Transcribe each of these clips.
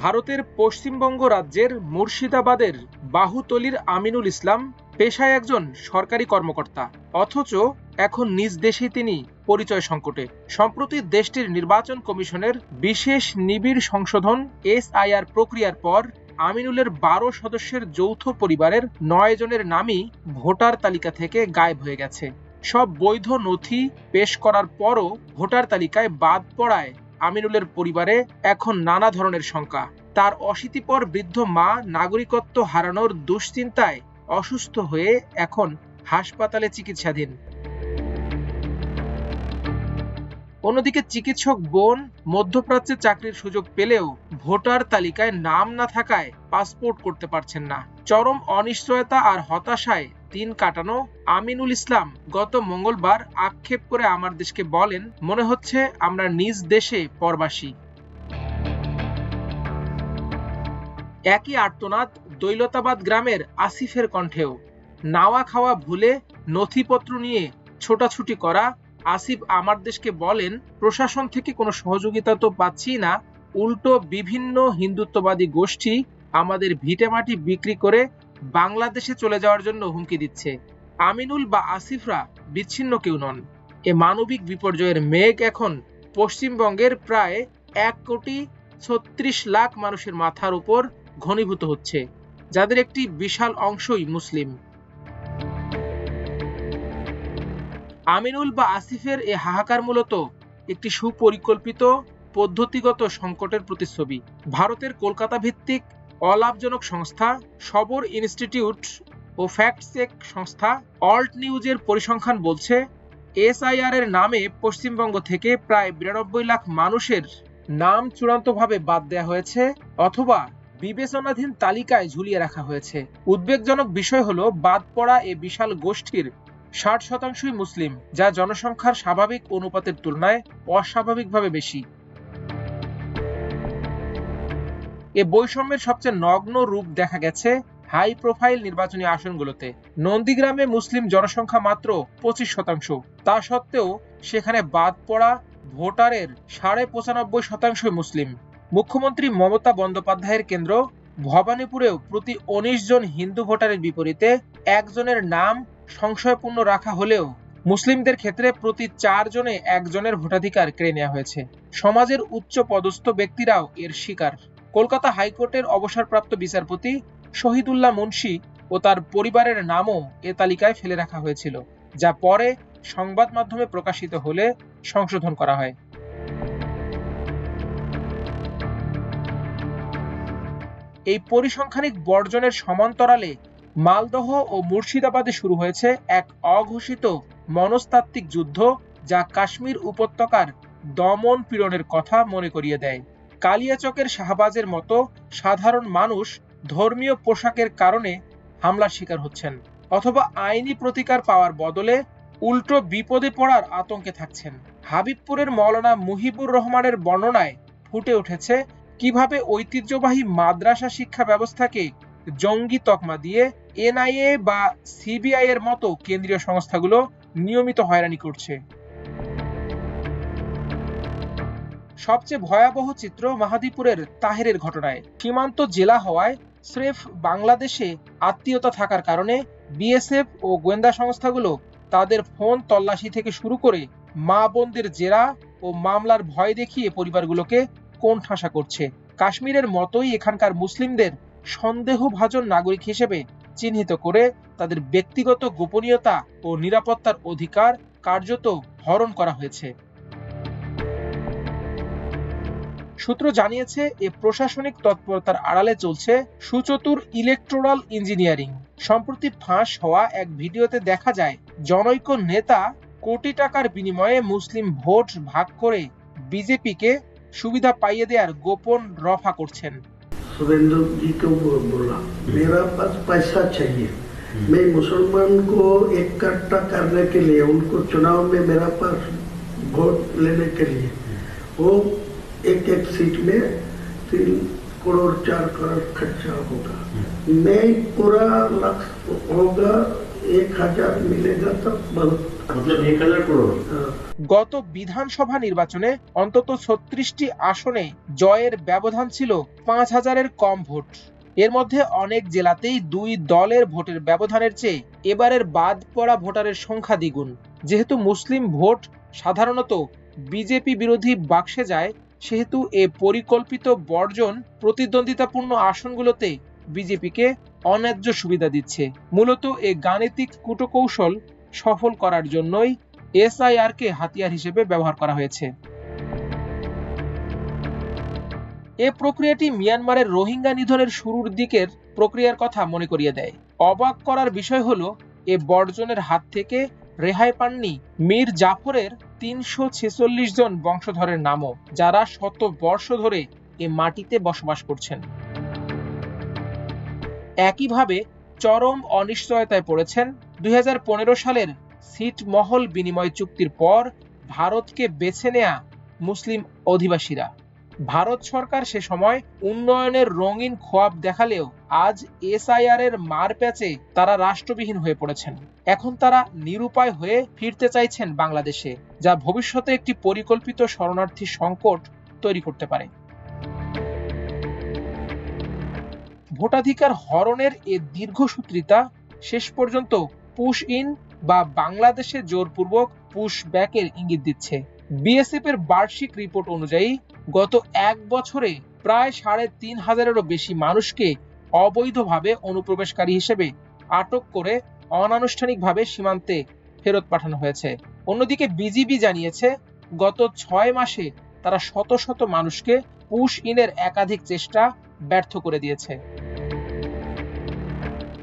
ভারতের পশ্চিমবঙ্গ রাজ্যের মুর্শিদাবাদের বাহুতলির আমিনুল ইসলাম পেশায় একজন সরকারি কর্মকর্তা, অথচ এখন নিজ দেশেই তিনি পরিচয় সংকটে। সম্প্রতি দেশটির নির্বাচন কমিশনের বিশেষ নিবিড় সংশোধন SIR প্রক্রিয়ার পর আমিনুলের 12 সদস্যের যৌথ পরিবারের 9 জনের নামই ভোটার তালিকা থেকে গায়েব হয়ে গেছে। সব বৈধ নথি পেশ করার পরও ভোটার তালিকায় বাদ পড়ায় আমিনুলের পরিবারে এখন নানা ধরনের শঙ্কা। তার অশীতিপর বৃদ্ধ মা নাগরিকত্ব হারানোর দুশ্চিন্তায় অসুস্থ হয়ে এখন হাসপাতালে চিকিৎসাধীন। অন্যদিকে চিকিৎসক বোন মধ্যপ্রাচ্যে চাকরির সুযোগ পেলেও ভোটার তালিকায় নাম না থাকায় পাসপোর্ট করতে পারছেন না। চরম অনিশ্চয়তা আর হতাশায় দিন কাটানো আমিনুল ইসলাম গত মঙ্গলবার আক্ষেপ করে আমার দেশকে বলেন, মনে হচ্ছে আমরা নিজ দেশে পরবাসী। একই আর্তনাদ দৈলতাবাদ গ্রামের আসিফের কণ্ঠেও। নাওয়া খাওয়া ভুলে নথিপত্র নিয়ে ছোটাছুটি করা আসিফ আমার দেশকে বলেন, প্রশাসন থেকে কোনো সহযোগিতা তো পাচ্ছি না, উল্টো বিভিন্ন হিন্দুত্ববাদী গোষ্ঠী আমাদের ভিটেমাটি বিক্রি করে বাংলাদেশে চলে যাওয়ার জন্য হুমকি দিচ্ছে। আমিনুল বা আসিফরা বিচ্ছিন্ন কেউ নন। এ মানবিক বিপর্যয়ের মেঘ এখন পশ্চিমবঙ্গের প্রায় 1,36,00,000 মানুষের মাথার উপর ঘনীভূত হচ্ছে, যাদের একটি বিশাল অংশই মুসলিম। আমিনুল বা আসিফের এ হাহাকার মূলত একটি সুপরিকল্পিত পদ্ধতিগত সংকটের প্রতিচ্ছবি। ভারতের কলকাতা ভিত্তিক অলাভজনক সংস্থা সবর ইনস্টিটিউট ও ফ্যাক্ট চেক সংস্থা অল্ট নিউজের পরিসংখ্যান বলছে, SIR এর নামে পশ্চিমবঙ্গ থেকে প্রায় 92 লাখ মানুষের নাম চূড়ান্তভাবে বাদ দেওয়া হয়েছে অথবা বিবেচনাধীন তালিকায় ঝুলিয়ে রাখা হয়েছে। উদ্বেগজনক বিষয় হলো, বাদ পড়া এ বিশাল গোষ্ঠীর 60% মুসলিম, যা জনসংখ্যার স্বাভাবিক অনুপাতের তুলনায় অস্বাভাবিকভাবে বেশি। এ বৈষম্যের সবচেয়ে নগ্ন রূপ দেখা গেছে হাই প্রোফাইল নির্বাচনী আসনগুলোতে। নন্দীগ্রামে মুসলিম জনসংখ্যা মাত্র 25%, তা সত্ত্বেও সেখানে বাদ পড়া ভোটারের 95.5% মুসলিম। মুখ্যমন্ত্রী মমতা বন্দ্যোপাধ্যায়ের কেন্দ্র ভবানীপুরেও প্রতি 19 জন হিন্দু ভোটারের বিপরীতে একজনের নাম সংশয়পূর্ণ রাখা হলেও মুসলিমদের ক্ষেত্রে প্রতি 4 জনে একজনের ভোটাধিকার কেড়ে নেওয়া হয়েছে। সমাজের উচ্চ পদস্থ ব্যক্তিরাও এর শিকার। কলকাতা হাইকোর্টের অবসরপ্রাপ্ত বিচারপতি শহীদুল্লাহ মুন্সি ও তার পরিবারের নামও এ তালিকায় ফেলে রাখা হয়েছিল, যা পরে সংবাদ মাধ্যমে প্রকাশিত হলে সংশোধন করা হয়। এই পরিসংখ্যানিক বর্জনের সমান্তরালে মালদহ ও মুর্শিদাবাদে শুরু হয়েছে এক অঘোষিত মনস্তাত্ত্বিক যুদ্ধ, যা কাশ্মীর উপত্যকার দমন পীড়নের কথা মনে করিয়ে দেয়। কালিয়াচকের শাহবাজের মতো সাধারণ মানুষ ধর্মীয় পোশাকের কারণে হামলার শিকার হচ্ছেন, অথবা আইনি প্রতিকার পাওয়ার বদলে উল্টো বিপদে পড়ার আতঙ্কে থাকছেন। হাবিবপুরের মৌলানা মুহিবুর রহমানের বর্ণনায় ফুটে উঠেছে কিভাবে ঐতিহ্যবাহী মাদ্রাসা শিক্ষা ব্যবস্থাকে জঙ্গি তকমা দিয়ে NIA বা CBI এর মতো কেন্দ্রীয় সংস্থাগুলো নিয়মিত হয়রানি করছে। সবচেয়ে ভয়াবহ চিত্র মাহাদীপুরের তাহেরের ঘটনায়। সীমান্ত জেলা হওয়ায় স্রেফ বাংলাদেশে আত্মীয়তা থাকার কারণে BSF ও গোয়েন্দা সংস্থাগুলো তাদের ফোন তল্লাশি থেকে শুরু করে মা বোনদের জেরা ও মামলার ভয় দেখিয়ে পরিবারগুলোকে কোণঠাসা করছে। কাশ্মীরের মতোই এখানকার মুসলিমদের সন্দেহভাজন নাগরিক হিসেবে চিহ্নিত করে তাদের ব্যক্তিগত গোপনীয়তা ও নিরাপত্তার অধিকার কার্যত হরণ করা হয়েছে। সূত্র জানিয়েছে, এ প্রশাসনিক তৎপরতার আড়ালে চলছে সুচতুর ইলেকটোরাল ইঞ্জিনিয়ারিং। সম্প্রতি ফাঁস হওয়া এক ভিডিওতে দেখা যায় জনৈক নেতা কোটি টাকার বিনিময়ে মুসলিম ভোট ভাগ করে বিজেপিকে সুবিধা পাইয়ে দেওয়ার গোপন রফা করছেন। सुरेंद्र जी को बोला, मेरा पास पैसा चाहिए, मैं मुसलमान को इकट्ठा करने के लिए, उनको चुनाव में मेरा पास वोट लेने के लिए, वो एक सीट में 3 करोड़ 4 करोड़ खर्चा होगा, नहीं पूरा लक्ष्य होगा 1000 मिलेगा तो बहुत मतलब 1000 करोड़। গত বিধানসভা নির্বাচনে অন্তত 36টি আসনে জয়ের ব্যবধান ছিল 5000-এর কম ভোট। এর মধ্যে অনেক জেলাতেই দুই দলের ভোটের ব্যবধানের চেয়ে এবারের বাদ পড়া ভোটারের সংখ্যা দ্বিগুণ। যেহেতু মুসলিম ভোট সাধারণত বিজেপি বিরোধী বাক্সে যায়, সেহেতু এ পরিকল্পিত বর্জন প্রতিদ্বন্দ্বিতাপূর্ণ আসনগুলোতে বিজেপিকে অন্যায্য সুবিধা দিচ্ছে। মূলত এ গাণিতিক কূটকৌশল সফল করার জন্যই এসআইআর-কে হাতিয়ার হিসেবে ব্যবহার করা হয়েছে। এ প্রক্রিয়াটি মিয়ানমারের রোহিঙ্গা নিধনের শুরুর দিকের প্রক্রিয়ার কথা মনে করিয়ে দেয়। অবাক করার বিষয় হলো, এ বর্জনের হাত থেকে রেহাই পাননি মীর জাফরের 346 জন বংশধরের নামও, যারা শত বর্ষ ধরে এ মাটিতে বসবাস করছেন। একইভাবে চরম অনিশ্চয়তায় পড়েছেন 2015 সালের ছিটমহল বিনিময় চুক্তির পর ভারতকে বেছে নেয়া মুসলিম অধিবাসীরা। ভারত সরকার সে সময় উন্নয়নের রঙিন খোয়াব দেখালেও আজ এসআইআর-এর মার প্যাচে তারা রাষ্ট্রবিহীন হয়ে পড়েছেন। এখন তারা নিরুপায় হয়ে ফিরতে চাইছেন বাংলাদেশে, যা ভবিষ্যতে একটি পরিকল্পিত শরণার্থী সংকট তৈরি করতে পারে। ভোটাধিকার হরণের এ দীর্ঘসূত্রিতা শেষ পর্যন্ত পুশ ইন বা বাংলাদেশে জোরপূর্বক পুশ ব্যাকের ইঙ্গিত দিচ্ছে। বিএসএফ এর বার্ষিক রিপোর্ট অনুযায়ী গত এক বছরে প্রায় 3500-এরও বেশি মানুষকে অবৈধভাবে অনুপ্রবেশকারী হিসেবে আটক করে অনানুষ্ঠানিকভাবে সীমান্তে ফেরত পাঠানো হয়েছে। অন্যদিকে বিজিবি জানিয়েছে, গত 6 মাসে তারা শত শত মানুষকে পুশ ইনের একাধিক চেষ্টা ব্যর্থ করে দিয়েছে।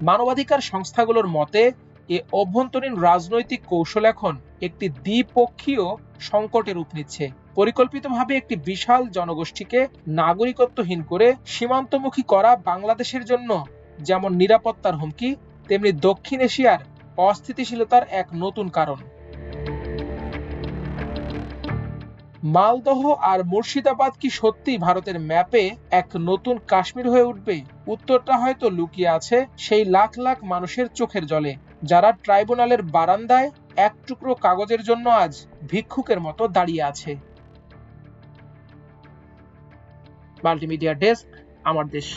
মানবাধিকার সংস্থাগুলোর মতে, এ অভ্যন্তরীণ রাজনৈতিক কৌশল এখন একটি দ্বিপক্ষীয় সংকটের রূপ নিচ্ছে। পরিকল্পিতভাবে একটি বিশাল জনগোষ্ঠীকে নাগরিকত্বহীন করে সীমান্তমুখী করা বাংলাদেশের জন্য যেমন নিরাপত্তার হুমকি, তেমনি দক্ষিণ এশিয়ার অস্থিতিশীলতার এক নতুন কারণ। মালদহ আর মুর্শিদাবাদ কি সত্যি ভারতের ম্যাপে এক নতুন কাশ্মীর হয়ে উঠবে? উত্তরটা হয়তো লুকিয়ে আছে সেই লাখ লাখ মানুষের চোখের জলে, যারা ট্রাইব্যুনালের বারান্দায় এক টুকরো কাগজের জন্য আজ ভিক্ষুকের মতো দাঁড়িয়ে আছে। মাল্টিমিডিয়া ডেস্ক, আমার দেশ।